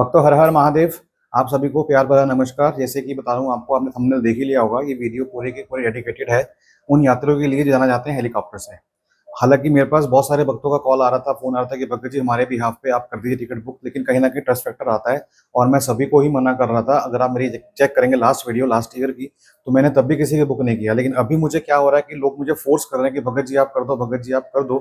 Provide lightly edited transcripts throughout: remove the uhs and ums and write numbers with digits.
भक्तों, हर हर महादेव। आप सभी को प्यार भरा नमस्कार। जैसे कि बता रहा हूँ आपको, आपने थंबनेल देख ही लिया होगा। ये वीडियो पूरे के पूरे डेडिकेटेड है उन यात्रियों के लिए जो जाना चाहते हैं हेलीकॉप्टर से। हालांकि मेरे पास बहुत सारे भक्तों का कॉल आ रहा था, फोन आ रहा था कि भगत जी हमारे बिहाफ पे आप कर दीजिए टिकट बुक, लेकिन कहीं ना कहीं ट्रस्ट फैक्टर आता है और मैं सभी को ही मना कर रहा था। अगर आप मेरी चेक करेंगे लास्ट वीडियो लास्ट ईयर की, तो मैंने तब भी किसी की बुक नहीं किया। लेकिन अभी मुझे क्या हो रहा है कि लोग मुझे फोर्स कर रहे हैं कि भगत जी आप कर दो, भगत जी आप कर दो।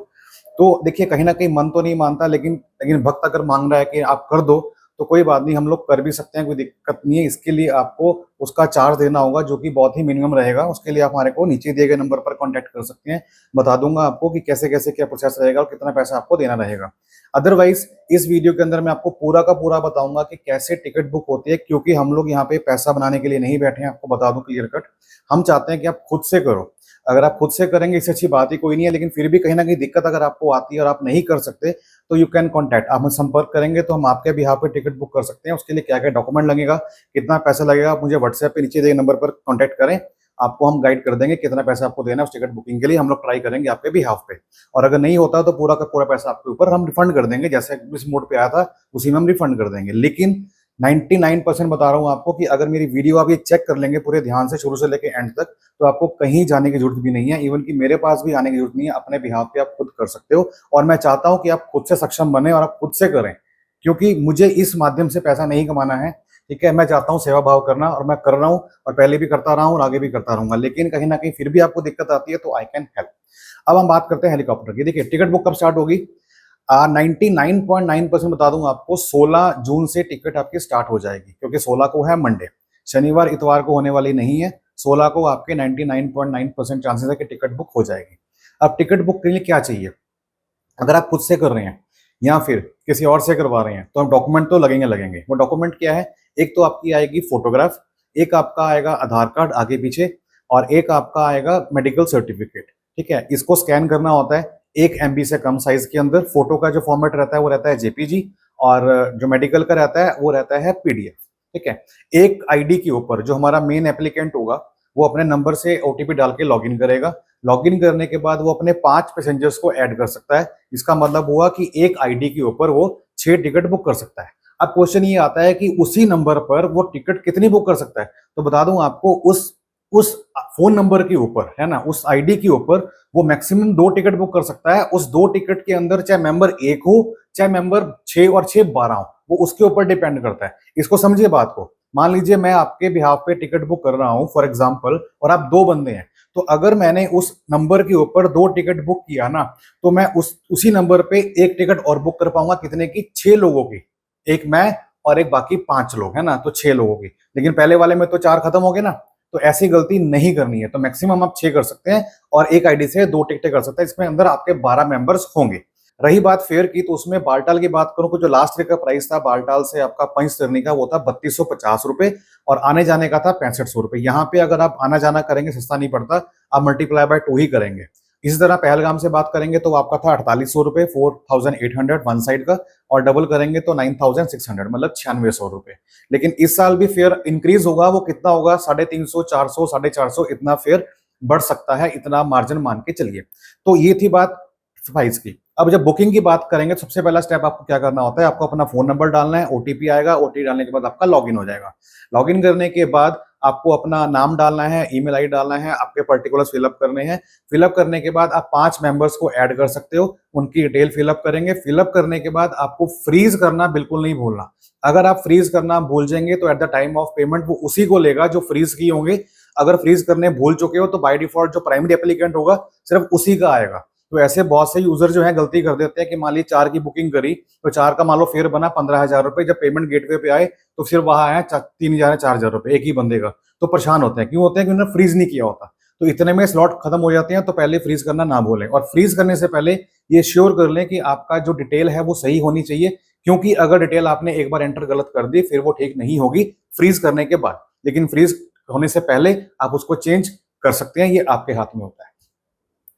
तो देखिए, कहीं ना कहीं मन तो नहीं मानता, लेकिन भक्त अगर मांग रहा है कि आप कर दो तो कोई बात नहीं, हम लोग कर भी सकते हैं, कोई दिक्कत नहीं है। इसके लिए आपको उसका चार्ज देना होगा जो कि बहुत ही मिनिमम रहेगा। उसके लिए आप हमारे को नीचे दिए गए नंबर पर कांटेक्ट कर सकते हैं। बता दूंगा आपको कि कैसे कैसे क्या प्रोसेस रहेगा और कितना पैसा आपको देना रहेगा। अदरवाइज इस वीडियो के अंदर मैं आपको पूरा का पूरा बताऊंगा कि कैसे टिकट बुक होती है, क्योंकि हम लोग यहाँ पे पैसा बनाने के लिए नहीं बैठे हैं। आपको बता दूं क्लियर कट, हम चाहते हैं कि आप खुद से करो। अगर आप खुद से करेंगे इससे अच्छी बात ही कोई नहीं है, लेकिन फिर भी कहीं ना कहीं दिक्कत अगर आपको आती है और आप नहीं कर सकते तो यू कैन कॉन्टैक्ट, आप हमें संपर्क करेंगे तो हम आपके भी यहाँ पे टिकट बुक कर सकते हैं। उसके लिए क्या क्या डॉक्यूमेंट लगेगा, कितना पैसा लगेगा, आप मुझे व्हाट्सएप पे नीचे दिए नंबर पर कॉन्टैक्ट करें। आपको हम गाइड कर देंगे कितना पैसा आपको देना है उस टिकट बुकिंग के लिए। हम लोग ट्राई करेंगे आपके भी हाफ पे, और अगर नहीं होता तो पूरा का पूरा पैसा आपके ऊपर हम रिफंड कर देंगे। जैसे इस मोड पे आया था उसी में हम रिफंड कर देंगे। लेकिन 99% बता रहा हूं आपको कि अगर मेरी वीडियो आप ये चेक कर लेंगे पूरे ध्यान से शुरू से लेकर एंड तक, तो आपको कहीं जाने की जरूरत भी नहीं है। इवन कि मेरे पास भी आने की जरूरत नहीं है। अपने बिहाफ पे आप खुद कर सकते हो, और मैं चाहता हूं कि आप खुद से सक्षम बने और आप खुद से करें, क्योंकि मुझे इस माध्यम से पैसा नहीं कमाना है। ठीक है, मैं चाहता हूं सेवा भाव करना, और मैं कर रहा हूं और पहले भी करता रहा हूं और आगे भी करता रहूंगा। लेकिन कहीं ना कहीं फिर भी आपको दिक्कत आती है तो आई कैन हेल्प। अब हम बात करते हैं हेलीकॉप्टर की। देखिए, टिकट बुक कब स्टार्ट होगी? 99.9% बता दूंगा आपको, 16 जून से टिकट आपकी स्टार्ट हो जाएगी, क्योंकि 16 को है मंडे, शनिवार इतवार को होने वाली नहीं है। 16 को आपके 99.9% चांसेस है कि टिकट बुक हो जाएगी। अब टिकट बुक के लिए क्या चाहिए? अगर आप खुद से कर रहे हैं या फिर किसी और से करवा रहे हैं तो हम डॉक्यूमेंट तो लगेंगे लगेंगे। वो डॉक्यूमेंट क्या है? एक तो आपकी आएगी फोटोग्राफ, एक आपका आएगा आधार कार्ड आगे पीछे, और एक आपका आएगा मेडिकल सर्टिफिकेट। ठीक है, इसको स्कैन करना होता है 1 MB से कम साइज के अंदर। फोटो का जो फॉर्मेट रहता है वो रहता है JPG, और जो मेडिकल का रहता है वो रहता है PDF। ठीक है, एक आईडी के ऊपर जो हमारा मेन एप्लीकेंट होगा वो अपने नंबर से OTP डाल के लॉगिन करेगा। लॉगिन करने के बाद वो अपने 5 पैसेंजर्स को ऐड कर सकता है। इसका मतलब हुआ कि एक आईडी के ऊपर वो 6 टिकट बुक कर सकता है। अब क्वेश्चन ये आता है कि उसी नंबर पर वो टिकट कितनी बुक कर सकता है? तो बता दूं आपको, उस फोन नंबर के ऊपर है ना, उस आईडी के ऊपर वो मैक्सिमम 2 टिकट बुक कर सकता है। उस 2 टिकट के अंदर चाहे मेंबर 1 हो चाहे मेंबर 6 और 6 12 हो, वो उसके ऊपर डिपेंड करता है। इसको समझिए बात को। मान लीजिए मैं आपके बिहाफ पे टिकट बुक कर रहा हूं फॉर एग्जाम्पल, और आप 2 बंदे हैं, तो अगर मैंने उस नंबर के ऊपर 2 टिकट बुक किया ना, तो मैं उसी नंबर पे एक टिकट और बुक कर पाऊंगा। कितने की? 6 लोगों की। एक मैं और एक बाकी 5 लोग है ना, तो 6 लोगों की। लेकिन पहले वाले में तो 4 खत्म हो गए ना, तो ऐसी गलती नहीं करनी है। तो मैक्सिमम आप 6 कर सकते हैं और एक आईडी से 2 टिकटें कर सकते हैं। इसमें अंदर आपके 12 मेंबर्स होंगे। रही बात फेयर की, तो उसमें बालटाल की बात करूं तो जो लास्ट ईयर का प्राइस था बालटाल से आपका पंचतरणी का, वो था 3250 रुपए, और आने जाने का था 6500 रुपए। यहाँ पे अगर आप आना जाना करेंगे सस्ता नहीं पड़ता, आप मल्टीप्लाई बाय 2 ही करेंगे। इसी तरह पहलगाम से बात करेंगे तो आपका था 4800 रुपए, 4800 वन साइड का, और डबल करेंगे तो 9600, मतलब 9600 रुपए। लेकिन इस साल भी फेयर इंक्रीज होगा। वो कितना होगा? 350, 400, 450, इतना फेयर बढ़ सकता है, इतना मार्जिन मान के चलिए। तो ये थी बात प्राइस की। अब जब बुकिंग की बात करेंगे, सबसे पहला स्टेप आपको क्या करना होता है? आपको अपना फोन नंबर डालना है, OTP आएगा, OTP डालने के बाद आपका लॉगिन हो जाएगा। लॉगिन करने के बाद आपको अपना नाम डालना है, ईमेल आईडी डालना है, आपके पर्टिकुलर्स फिलअप करने हैं। फिलअप करने के बाद आप 5 मेंबर्स को ऐड कर सकते हो, उनकी डिटेल फिलअप करेंगे। फिलअप करने के बाद आपको फ्रीज करना बिल्कुल नहीं भूलना। अगर आप फ्रीज करना भूल जाएंगे तो at the time of payment वो उसी को लेगा जो फ्रीज किए होंगे। अगर फ्रीज करने भूल चुके हो तो बाय डिफॉल्ट जो प्राइमरी एप्लीकेंट होगा सिर्फ उसी का आएगा। तो ऐसे बहुत से यूजर जो है गलती कर देते हैं कि मान ली 4 की बुकिंग करी, तो 4 का मान लो फेयर बना 15,000 रुपए। जब पेमेंट गेटवे पे आए तो फिर वहां आया 3,000 4,000 रुपए एक ही बंदे का। तो परेशान होते हैं, क्यों होते हैं? कि उन्होंने फ्रीज नहीं किया होता। तो इतने में स्लॉट खत्म हो जाते हैं। तो पहले फ्रीज करना ना भूलें, और फ्रीज करने से पहले ये श्योर कर लें कि आपका जो डिटेल है वो सही होनी चाहिए, क्योंकि अगर डिटेल आपने एक बार एंटर गलत कर दी फिर वो ठीक नहीं होगी फ्रीज करने के बाद। लेकिन फ्रीज होने से पहले आप उसको चेंज कर सकते हैं, ये आपके हाथ में होता है।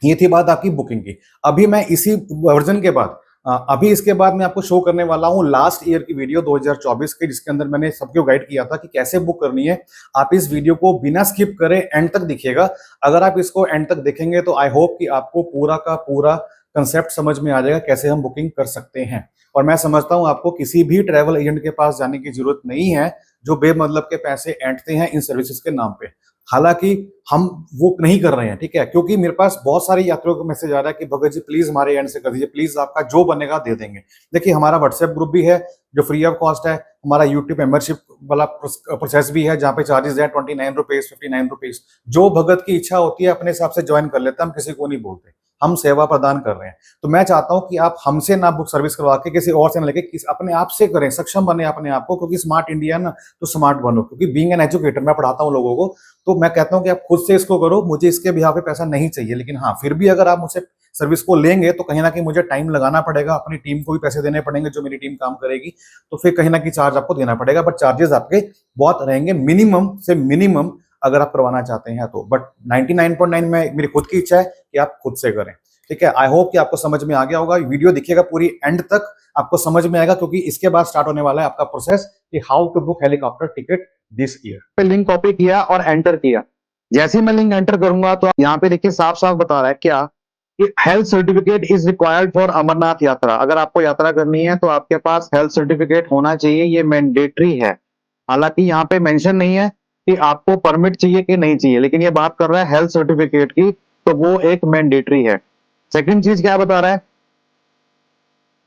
ये थी बात आपकी बुकिंग की। अभी मैं इसी वर्जन के बाद अभी इसके बाद मैं आपको शो करने वाला हूं लास्ट ईयर की वीडियो 2024 की, जिसके अंदर मैंने सबको गाइड किया था कि कैसे बुक करनी है। आप इस वीडियो को बिना स्किप करे एंड तक दिखिएगा। अगर आप इसको एंड तक देखेंगे तो आई होप कि आपको पूरा का पूरा कंसेप्ट समझ में आ जाएगा कैसे हम बुकिंग कर सकते हैं। और मैं समझता हूं आपको किसी भी ट्रैवल एजेंट के पास जाने की जरूरत नहीं है जो बेमतलब के पैसे ऐंठते हैं इन सर्विसेज के नाम पे। हालांकि हम वो नहीं कर रहे हैं, ठीक है, क्योंकि मेरे पास बहुत सारे यात्रियों का मैसेज आ रहा है कि भगत जी प्लीज हमारे एंड से कर दीजिए, प्लीज आपका जो बनेगा दे देंगे। देखिए हमारा व्हाट्सएप ग्रुप भी है जो फ्री ऑफ कॉस्ट है, हमारा यूट्यूब मेंबरशिप वाला प्रोसेस भी है जहाँ पे चार्जेस है 29 रुपीज 59 रुपीज। जो भगत की इच्छा होती है अपने हिसाब से ज्वाइन कर लेता है, हम किसी को नहीं बोलते, हम सेवा प्रदान कर रहे हैं। तो मैं चाहता हूं कि आप हमसे ना बुक सर्विस करवा के किसी और से ना लेके अपने आप से करें, सक्षम बने अपने आप को, क्योंकि स्मार्ट इंडिया ना तो स्मार्ट बनो। क्योंकि बीइंग एन एजुकेटर मैं पढ़ाता हूं लोगों को, तो मैं कहता हूं कि आप खुद से इसको करो, मुझे इसके बिहाफ पे पैसा नहीं चाहिए। लेकिन हाँ, फिर भी अगर आप मुझसे सर्विस को लेंगे तो कहीं ना कहीं मुझे टाइम लगाना पड़ेगा, अपनी टीम को भी पैसे देने पड़ेंगे जो मेरी टीम काम करेगी, तो फिर कहीं ना कहीं चार्ज आपको देना पड़ेगा। बट चार्जेस आपके बहुत रहेंगे, मिनिमम से मिनिमम अगर आप करवाना चाहते हैं तो। बट 99.9 में मेरी खुद की इच्छा है कि आप खुद से करें, ठीक है। आई होप कि आपको समझ में आ गया होगा, वीडियो देखिएगा पूरी एंड तक, आपको समझ में आएगा, क्योंकि इसके बाद स्टार्ट होने वाला है आपका प्रोसेस कि how to book helicopter ticket this year. पे लिंक कॉपी किया और एंटर किया। जैसे ही मैं लिंक एंटर करूंगा तो यहाँ पे देखिए साफ साफ बता रहा है क्या कि health certificate is required for Amarnath Yatra. अगर आपको यात्रा करनी है तो आपके पास हेल्थ सर्टिफिकेट होना चाहिए, ये मैंडेटरी है। हालांकि यहाँ पे मेंशन नहीं है कि आपको परमिट चाहिए कि नहीं चाहिए, लेकिन ये बात कर रहा है हेल्थ सर्टिफिकेट की, तो वो एक मैंडेटरी है। सेकंड चीज क्या बता रहा है,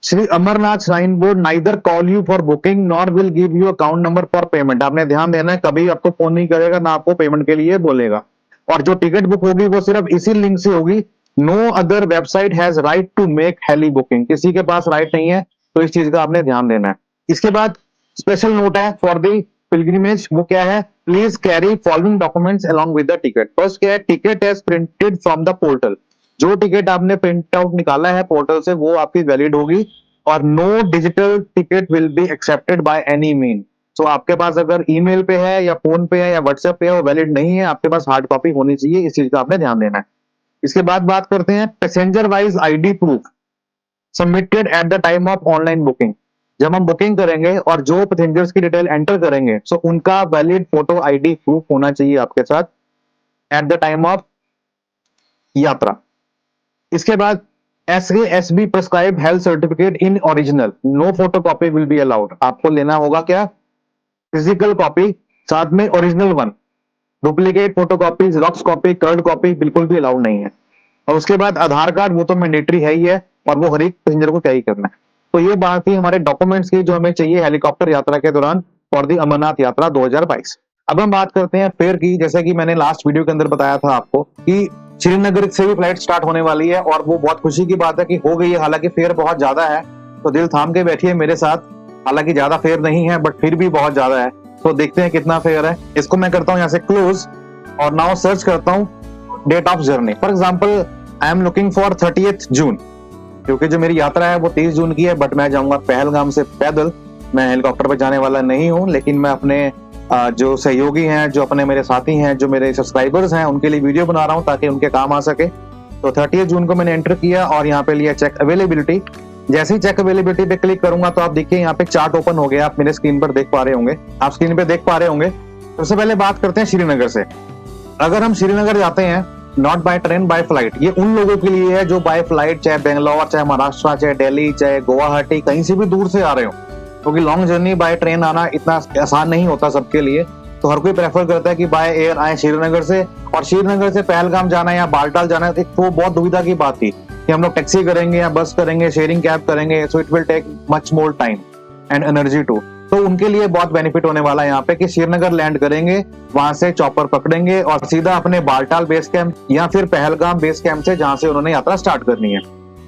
Shri Amarnath shrine board neither call you for booking nor will give you account number for payment. आपने ध्यान देना है, कभी आपको फोन नहीं करेगा ना आपको पेमेंट के लिए बोलेगा। और जो टिकट बुक होगी वो सिर्फ इसी लिंक से होगी। No other website has right to make heli booking, किसी के पास राइट नहीं है, तो इस चीज का आपने ध्यान देना है। इसके बाद स्पेशल नोट है फॉर द पिलग्रिमेज, वो क्या है, please carry following documents along with the ticket. First क्या है, ticket as printed from the portal. जो टिकट आपने प्रिंट आउट निकाला है पोर्टल से वो आपकी वैलिड होगी, और no digital ticket will be accepted by any mean. तो आपके पास अगर ईमेल पे है या फोन पे है या व्हाट्सएप पे है, वो वैलिड नहीं है, आपके पास हार्ड कॉपी होनी चाहिए, इस चीज का आपने ध्यान देना है। इसके बाद बात करते हैं passenger wise ID proof submitted at the time of online booking. जब हम बुकिंग करेंगे और जो पैसेंजर्स की डिटेल एंटर करेंगे, सो उनका वैलिड फोटो आईडी प्रूफ होना चाहिए आपके साथ एट द टाइम ऑफ यात्रा। इसके बाद SASB prescribe health certificate in original, no photocopy will be allowed. आपको लेना होगा क्या, फिजिकल कॉपी, साथ में original one. Duplicate photocopy, xerox copy, कर्ड कॉपी बिल्कुल भी अलाउड नहीं है। और उसके बाद आधार कार्ड, वो तो मैंडेटरी है ही है, और वो हर एक पैसेंजर को कैरी करना है। तो ये बात थी हमारे डॉक्यूमेंट्स की जो हमें चाहिए हेलीकॉप्टर यात्रा के दौरान फॉर दी अमरनाथ यात्रा 2022। अब हम बात करते हैं फेयर की। जैसे कि मैंने लास्ट वीडियो के अंदर बताया था आपको कि श्रीनगर से भी फ्लाइट स्टार्ट होने वाली है, और वो बहुत खुशी की बात है कि हो गई है। हालांकि फेयर बहुत ज्यादा है, तो दिल थाम के बैठिए मेरे साथ। हालांकि ज्यादा फेयर नहीं है, बट फिर भी बहुत ज्यादा है, तो देखते हैं कितना फेयर है। इसको मैं करता हूँ यहाँ से क्लोज, और नाउ सर्च करता हूँ date of journey. For example I am looking for 30 June, क्योंकि जो मेरी यात्रा है वो 30 जून की है, बट मैं जाऊंगा पहलगाम से पैदल। मैं हेलीकॉप्टर पर जाने वाला नहीं हूँ, लेकिन मैं अपने जो सहयोगी हैं, जो अपने मेरे साथी हैं, जो मेरे सब्सक्राइबर्स हैं, उनके लिए वीडियो बना रहा हूं ताकि उनके काम आ सके। तो 30 जून को मैंने एंटर किया और यहाँ पे लिया चेक अवेलेबिलिटी। जैसे ही चेक अवेलेबिलिटी पे क्लिक करूंगा तो आप देखिए यहाँ पे चार्ट ओपन हो गया, आप मेरे स्क्रीन पर देख पा रहे होंगे, आप स्क्रीन पे देख पा रहे होंगे। सबसे पहले बात करते हैं श्रीनगर से। अगर हम श्रीनगर जाते हैं not by train by flight, ये उन लोगों के लिए है जो बाय फ्लाइट चाहे बेंगलोर, चाहे महाराष्ट्र, चाहे दिल्ली, चाहे गुवाहाटी, कहीं से भी दूर से आ रहे हो, क्योंकि लॉन्ग जर्नी बाय ट्रेन आना इतना आसान नहीं होता सबके लिए। तो हर कोई प्रेफर करता है कि बाय एयर आए श्रीनगर से, और श्रीनगर से पहलगाम जाना है या बालटाल जाना है, तो बहुत दुविधा की बात थी कि हम लोग टैक्सी करेंगे या बस करेंगे, शेयरिंग कैब करेंगे, so it will take much more time and energy too. तो उनके लिए बहुत बेनिफिट होने वाला है यहाँ पे कि श्रीनगर लैंड करेंगे, वहां से चॉपर पकड़ेंगे और सीधा अपने बालटाल बेस कैंप या फिर पहलगाम बेस कैंप से, जहां से उन्होंने यात्रा स्टार्ट करनी है।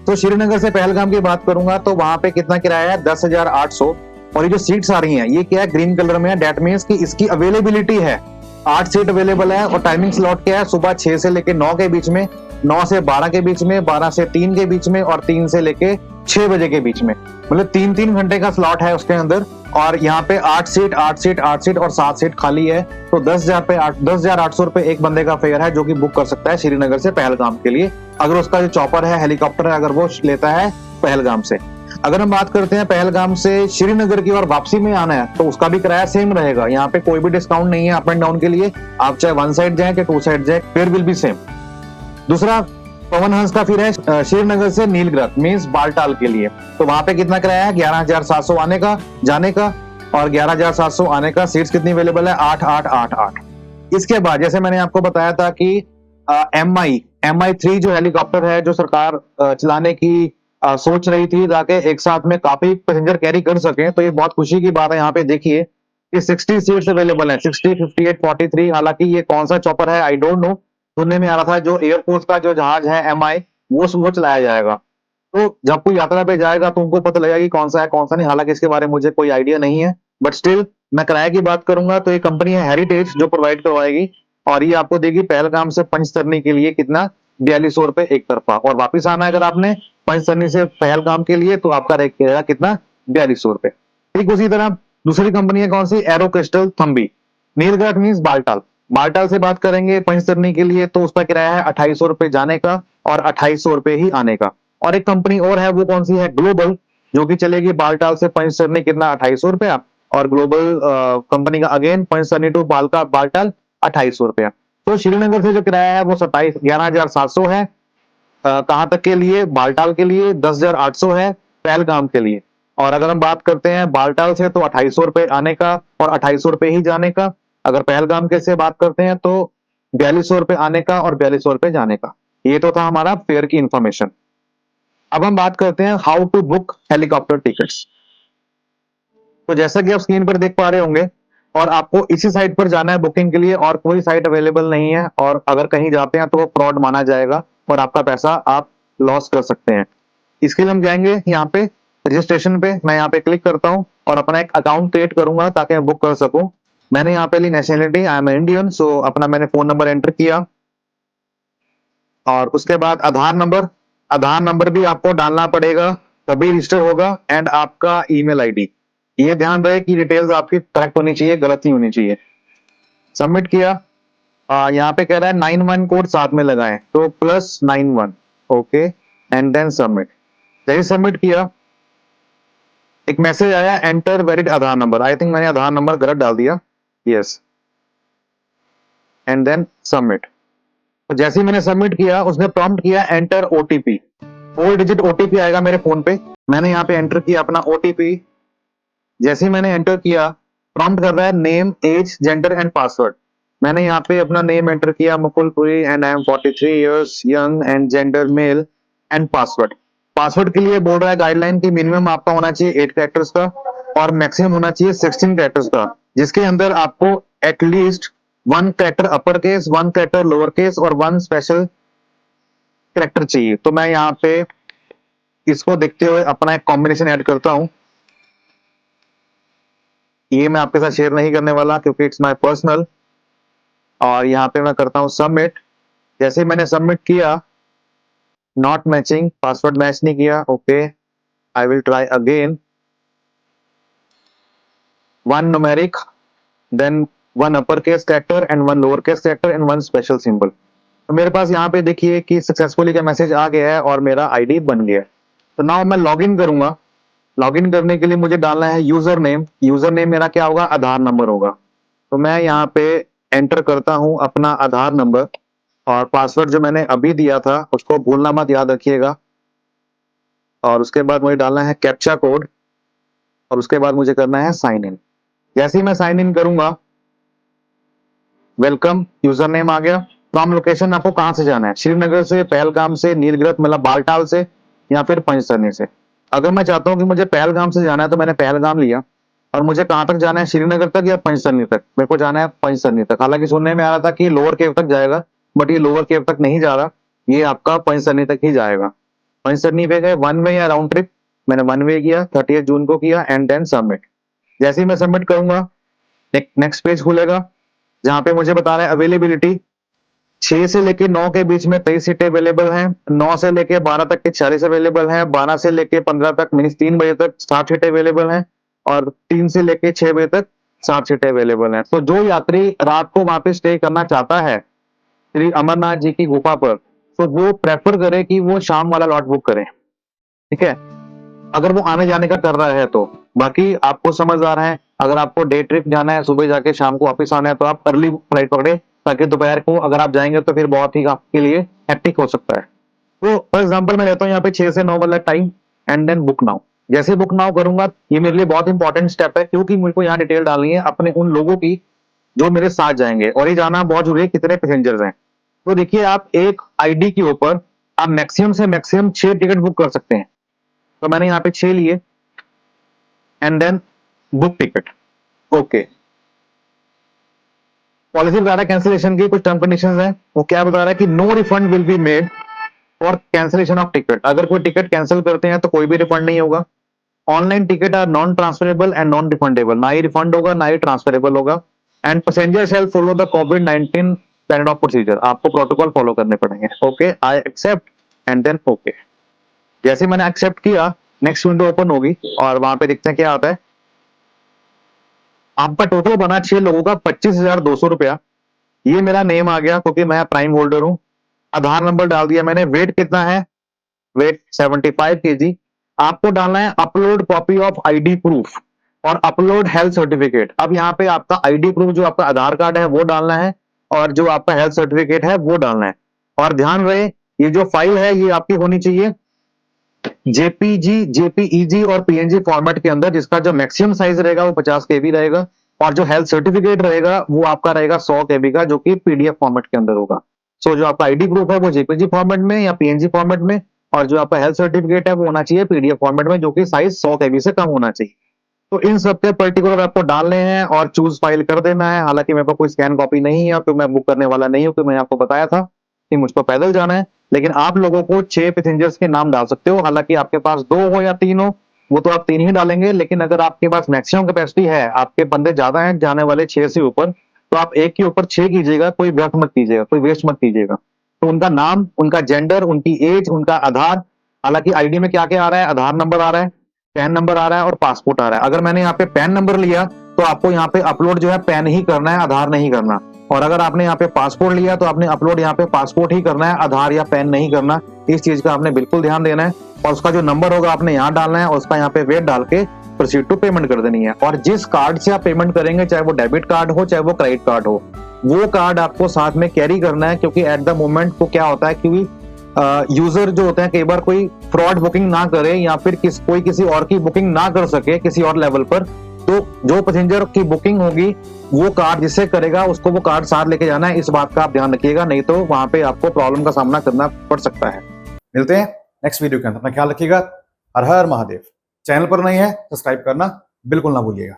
तो श्रीनगर से पहलगाम की बात करूंगा तो वहां पे कितना किराया है, 10,800। और ये जो सीट्स आ रही हैं ये क्या है, ग्रीन कलर में है, दैट मींस कि इसकी अवेलेबिलिटी है, 8 सीट अवेलेबल है। और टाइमिंग स्लॉट क्या है, सुबह 6 से लेके 9 के बीच में, 9 से 12 के बीच में, 12 से 3 के बीच में, और 3 से लेके 6 बजे के बीच में। मतलब 3-3 घंटे का स्लॉट है उसके अंदर। और यहाँ पे 8 सीट, 8 सीट, 8 सीट और 7 सीट खाली है। तो 10,800 रुपए एक बंदे का फेयर है जो कि बुक कर सकता है श्रीनगर से पहलगाम के लिए, अगर उसका जो चॉपर है, हेलीकॉप्टर है, अगर वो लेता है पहलगाम से। अगर हम बात करते हैं पहलगाम से श्रीनगर की और वापसी में आना है तो उसका भी किराया सेम रहेगा। यहाँ पे कोई भी डिस्काउंट नहीं है अप एंड डाउन के लिए, आप चाहे 1 साइड जाए कि 2 साइड जाए, फेयर विल बी सेम। दूसरा, पवन हंस का फिर है श्रीनगर से नीलगिरी मीन्स बालटाल के लिए। तो वहां पे कितना किराया है? 11,700 आने का जाने का और 11,700 आने का। सीट्स कितनी अवेलेबल है? 8 8 8 8। इसके बाद जैसे मैंने आपको बताया था कि MI3 जो हेलीकॉप्टर है जो सरकार चलाने की सोच रही थी ताकि एक साथ में काफी पैसेंजर कैरी कर सके, तो ये बहुत खुशी की बात है। यहाँ पे देखिए कि 60 सीट्स अवेलेबल है, 60, 58, 43। हालांकि ये कौन सा चॉपर है आई डोंट नो, सुनने में आ रहा था जो एयरफोर्स का जो जहाज है MI वो चलाया जाएगा। तो जब कोई यात्रा पे जाएगा तो उनको पता लगेगा कि कौन सा है कौन सा नहीं। हालांकि इसके बारे में मुझे कोई आइडिया नहीं है, बट स्टिल मैं किराए की बात करूंगा तो ये कंपनी है हेरिटेज जो प्रोवाइड करवाएगी, और ये आपको देगी पहलगाम से पंचतरनी के लिए कितना? 4200 रुपए एक तरफा। और वापिस आना है अगर आपने पंचतरनी से पहलगाम के लिए तो आपका रेट रहेगा कितना? 4200 रुपए। ठीक उसी तरह दूसरी कंपनी है कौन सी? एरो क्रिस्टल थम्बी। नीलगिरी मीन्स बालटाल। बालटाल से बात करेंगे पंचतरनी के लिए तो उसका किराया है 2800 रुपए जाने का और 2800 रुपए ही आने का। और एक कंपनी और है, वो कौन सी है? ग्लोबल, जो कि चलेगी बालटाल से पंचतरनी कितना? 2800 रुपया। और ग्लोबल कंपनी का अगेन पंचतरनी टू बालटाल 2800 रुपया। तो श्रीनगर से जो किराया है वो 11,700 है। कहां तक के लिए? बालटाल के लिए 10,800 है पहलगाम के लिए। और अगर हम बात करते हैं बालटाल से तो 2800 रुपए आने का और 2800 रुपए ही जाने का। अगर पहलगाम के से बात करते हैं तो 4200 रुपए आने का और 4200 रुपए जाने का। ये तो था हमारा फेयर की इंफॉर्मेशन। अब हम बात करते हैं how to book helicopter tickets. तो जैसा कि आप स्क्रीन पर देख पा रहे होंगे, और आपको इसी साइट पर जाना है बुकिंग के लिए, और कोई साइट अवेलेबल नहीं है, और अगर कहीं जाते हैं तो वो फ्रॉड माना जाएगा और आपका पैसा आप लॉस कर सकते हैं। इसके लिए हम जाएंगे यहाँ पे रजिस्ट्रेशन पे। मैं यहाँ पे क्लिक करता हूँ और अपना एक अकाउंट क्रिएट करूंगा ताकि मैं बुक कर सकूं। मैंने यहाँ पे ली नेशनलिटी, आई एम इंडियन, सो अपना मैंने फोन नंबर एंटर किया और उसके बाद आधार नंबर भी आपको डालना पड़ेगा तभी रजिस्टर होगा, एंड आपका ईमेल आईडी। ये ध्यान रहे कि डिटेल्स आपकी करेक्ट होनी चाहिए, गलत नहीं होनी चाहिए। सबमिट किया। यहाँ पे कह रहा है 91 कोड साथ में लगाएं, तो +91, ओके, एंड देन सबमिट। जैसे सबमिट किया एक मैसेज आया, enter valid Aadhaar number. I think मैंने आधार नंबर गलत डाल दिया, यस, एंड देन सबमिट। तो जैसे ही मैंने सबमिट किया उसने प्रॉम्प्ट किया एंटर ओटीपी। 4 डिजिट ओटीपी आएगा मेरे फोन पे। मैंने यहाँ पे एंटर किया अपना ओटीपी। जैसे ही मैंने एंटर किया प्रॉम्प्ट कर रहा है name, age, gender and password. मैंने यहाँ पे अपना नेम एंटर किया Mukul Puri, and I am 43 years young, and gender male, and password. Password के लिए बोल रहा है गाइडलाइन की मिनिमम आपका होना चाहिए 8 कैरेक्टर्स का और मैक्सिमम होना चाहिए 16 कैरेक्टर्स का, जिसके अंदर आपको at least 1 character upper case, 1 character lower case और 1 स्पेशल कैरेक्टर चाहिए। तो मैं यहाँ पे इसको देखते हुए अपना एक कॉम्बिनेशन ऐड करता हूं। ये मैं आपके साथ शेयर नहीं करने वाला क्योंकि इट्स माय पर्सनल। और यहाँ पे मैं करता हूँ सबमिट। जैसे मैंने सबमिट किया, नॉट मैचिंग, पासवर्ड मैच नहीं किया, okay, I will try again. 1 numeric, then 1 upper case character and 1 lower case character and 1 special symbol. तो मेरे पास यहाँ पे देखिए कि सक्सेसफुली का मैसेज आ गया है और मेरा आईडी बन गया है। तो नाउ मैं लॉगिन करूंगा। लॉगिन करने के लिए मुझे डालना है यूजर नेम। यूजर नेम मेरा क्या होगा? आधार नंबर होगा। तो मैं यहाँ पे एंटर करता हूँ अपना आधार नंबर, और पासवर्ड जो मैंने अभी दिया था उसको भूलना मत, याद रखिएगा। और उसके बाद मुझे डालना है कैप्चा कोड, और उसके बाद मुझे करना है साइन इन। जैसे ही मैं साइन इन करूंगा, वेलकम, यूजर नेम आ गया। फ्रॉम लोकेशन आपको कहां से जाना है? श्रीनगर से, पहलगाम से, नीलगिरी मतलब बालटाल से, या फिर पंचतरनी से। अगर मैं चाहता हूं कि मुझे पहलगाम से जाना है तो मैंने पहलगाम लिया। और मुझे कहां तक जाना है? श्रीनगर तक या पंचतरनी तक? मेरे को जाना है पंचतरनी तक। हालांकि सुनने में आ रहा था कि लोअर केव तक जाएगा, बट ये लोअर केव तक नहीं जा रहा, ये आपका पंचतरनी तक ही जाएगा। पंचतरनी पे गए, 1 वे या राउंड ट्रिप। मैंने 1 वे किया, 30 जून को किया, एंड देन सबमिट। जैसे ही मैं सबमिट करूंगा नेक्स्ट पेज खुलेगा जहां पे मुझे बता रहा है अवेलेबिलिटी। 6 से लेके 9 के बीच में 23 सीटें अवेलेबल हैं। 9 से लेके 12 तक के 40 अवेलेबल हैं। 12 से लेके 15 तक मीन्स 3 बजे तक 60 सीटें अवेलेबल हैं। और 3 से लेके 6 बजे तक 60 सीटें अवेलेबल हैं। तो जो यात्री रात को वहां पे स्टे करना चाहता है श्री अमरनाथ जी की गुफा पर, तो वो प्रेफर करे कि वो शाम वाला लॉट बुक करें, ठीक है, अगर वो आने जाने का कर रहा है तो। बाकी आपको समझ आ रहा है, अगर आपको डे ट्रिप जाना है, सुबह जाके शाम को वापस आना है, तो आप अर्ली फ्लाइट पकड़े, ताकि दोपहर को अगर आप जाएंगे तो फिर बहुत ही आपके लिए हेक्टिक हो सकता है। तो फॉर एग्जांपल मैं लेता हूँ यहाँ पे 6 से 9 वाला time and then book now. जैसे बुक नाउ करूंगा ये मेरे लिए बहुत इंपॉर्टेंट स्टेप है, क्योंकि मुझे को यहाँ डिटेल डालनी है अपने उन लोगों की जो मेरे साथ जाएंगे, और ये जाना बहुत जरूरी है कितने पैसेंजर्स हैं। तो देखिए आप एक आईडी के ऊपर आप मैक्सिमम से मैक्सिमम 6 टिकट बुक कर सकते हैं। तो मैंने यहाँ पे 6 लिए and then book ticket. Okay, policy बता रहा है कैंसिलेशन की कुछ टर्म कंडीशंस हैं। वो क्या बता रहा है कि no refund will be made for cancellation of ticket. अगर कोई टिकट कैंसिल करते हैं तो कोई भी रिफंड नहीं होगा। Online ticket are non transferable and non refundable, ना ही रिफंड होगा ना ही ट्रांसफरेबल होगा। And passenger shall follow the कोविड-19 स्टैंडर्ड ऑफ प्रोसीजर, आपको प्रोटोकॉल फॉलो करने पड़ेंगे। Okay, I accept and then okay. जैसे मैंने एक्सेप्ट किया नेक्स्ट विंडो ओपन होगी और वहां पे देखते हैं क्या आता है। आपका टोटल बना 6 लोगों का 25,200 रुपया। ये मेरा नेम आ गया क्योंकि मैं प्राइम होल्डर हूं। आधार नंबर डाल दिया मैंने। वेट कितना है, वेट 75 kg। आपको डालना है upload copy of ID proof और अपलोड हेल्थ सर्टिफिकेट। अब यहाँ पे आपका आईडी प्रूफ जो आपका आधार कार्ड है वो डालना है और जो आपका हेल्थ सर्टिफिकेट है वो डालना है। और ध्यान रहे ये जो फाइल है ये आपकी होनी चाहिए जेपीजी, जेपीईजी और पीएनजी फॉर्मेट के अंदर, जिसका जो मैक्सिमम साइज रहेगा वो 50 KB रहेगा और जो हेल्थ सर्टिफिकेट रहेगा वो आपका रहेगा 100 KB का, जो कि पीडीएफ फॉर्मेट के अंदर होगा। सो जो आपका आईडी प्रूफ है वो जेपीजी फॉर्मेट में या पीएनजी फॉर्मेट में, और जो आपका हेल्थ सर्टिफिकेट है वो होना चाहिए पीडीएफ फॉर्मेट में, जो कि साइज 100 KB से कम होना चाहिए। तो इन सब के पर्टिकुलर आपको डालने हैं और चूज फाइल कर देना है। हालांकि मेरे पास कोई स्कैन कॉपी नहीं है क्योंकि मैं बुक करने वाला नहीं हूं, क्योंकि मैंने आपको बताया था कि मुझको पैदल जाना है। लेकिन आप लोगों को 6 पैसेंजर्स के नाम डाल सकते हो। हालांकि आपके पास 2 हो या 3 हो वो तो आप 3 ही डालेंगे, लेकिन अगर आपके पास मैक्सिमम कैपेसिटी है, आपके बंदे ज्यादा हैं जाने वाले 6 से ऊपर, तो आप एक के ऊपर 6 कीजिएगा। कोई व्यर्थ मत कीजिएगा, कोई वेस्ट मत कीजिएगा। तो उनका नाम, उनका जेंडर, उनकी एज, उनका आधार, हालांकि आईडी में क्या क्या आ रहा है, आधार नंबर आ रहा है, पैन नंबर आ रहा है और पासपोर्ट आ रहा है। अगर मैंने यहाँ पे पैन नंबर लिया तो आपको यहाँ पे अपलोड जो है पैन ही करना है, आधार नहीं करना। और अगर आपने यहाँ पे पासपोर्ट लिया तो आपने अपलोड यहाँ पे पासपोर्ट ही करना है, आधार या पैन नहीं करना। इस चीज का आपने बिल्कुल ध्यान देना है। और उसका जो नंबर होगा आपने यहाँ डालना है और उसका यहाँ पे वेट डाल के प्रोसीड टू पेमेंट कर देनी है। और जिस कार्ड से आप पेमेंट करेंगे, चाहे वो डेबिट कार्ड हो चाहे वो क्रेडिट कार्ड हो, वो कार्ड आपको साथ में कैरी करना है। क्योंकि एट द मोमेंट को क्या होता है, क्योंकि यूजर जो होते हैं कई बार कोई फ्रॉड बुकिंग ना करे या फिर कोई किसी और की बुकिंग ना कर सके किसी और लेवल पर, तो जो पैसेंजर की बुकिंग होगी वो कार्ड जिससे करेगा उसको वो कार्ड साथ लेके जाना है। इस बात का आप ध्यान रखिएगा, नहीं तो वहां पे आपको प्रॉब्लम का सामना करना पड़ सकता है। मिलते हैं नेक्स्ट वीडियो के अंदर। अपना ख्याल रखिएगा। हर हर महादेव। चैनल पर नहीं है सब्सक्राइब करना बिल्कुल ना भूलिएगा।